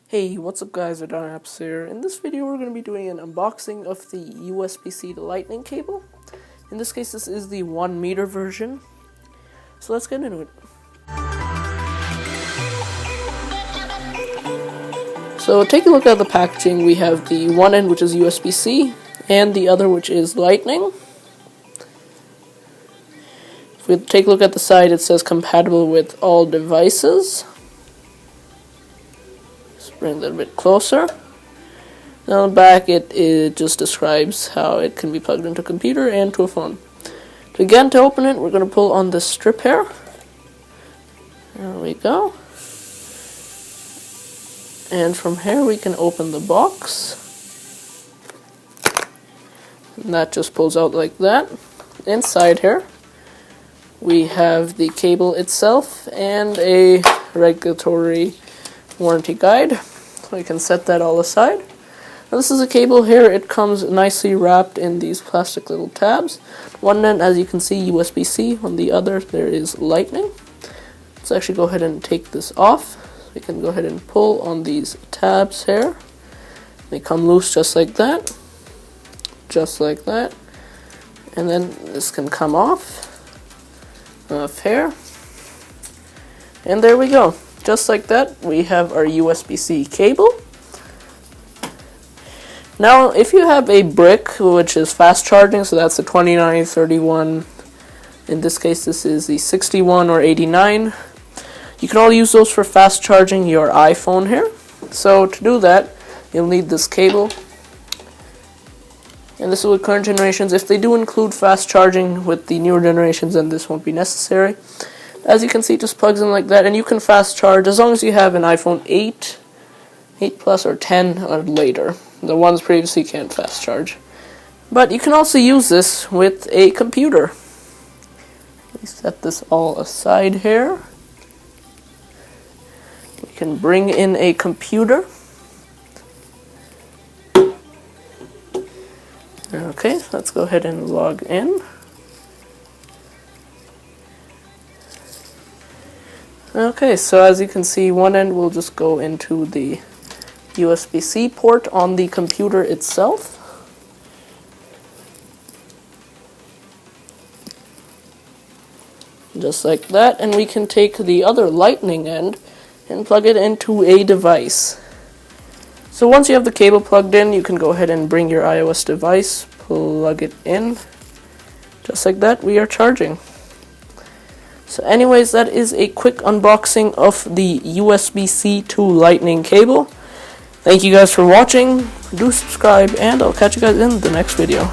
Hey, what's up guys, Vedant here. In this video we're going to be doing an unboxing of the USB-C to Lightning cable. In this case this is the 1 meter version. So let's get into it. So take a look at the packaging. We have the one end which is USB-C and the other which is Lightning. If we take a look at the side, it says compatible with all devices. Bring that a bit closer. Now on the back it just describes how it can be plugged into a computer and to a phone. Again, to open it, we're going to pull on this strip here. There we go. And from here we can open the box. And that just pulls out like that. Inside here we have the cable itself and a regulatory warranty guide. So we can set that all aside. Now this is a cable here. It comes nicely wrapped in these plastic little tabs. One end, as you can see, USB-C. On the other there is Lightning. Let's actually go ahead and take this off. We can go ahead and pull on these tabs here. They come loose just like that. Just like that. And then this can come off here. And there we go. Just like that, we have our USB-C cable. Now, if you have a brick, which is fast charging, so that's the 29, 31, in this case this is the 61 or 89, you can all use those for fast charging your iPhone here. So to do that, you'll need this cable. And this is with current generations. If they do include fast charging with the newer generations, then this won't be necessary. As you can see, it just plugs in like that, and you can fast charge as long as you have an iPhone 8, 8 Plus, or 10 or later. The ones previously can't fast charge. But you can also use this with a computer. We set this all aside here. We can bring in a computer. Okay, let's go ahead and log in. Okay, so as you can see, one end will just go into the USB-C port on the computer itself. Just like that, and we can take the other Lightning end and plug it into a device. So once you have the cable plugged in, you can go ahead and bring your iOS device, plug it in. Just like that, we are charging. So anyways, that is a quick unboxing of the USB-C to Lightning cable. Thank you guys for watching. Do subscribe, and I'll catch you guys in the next video.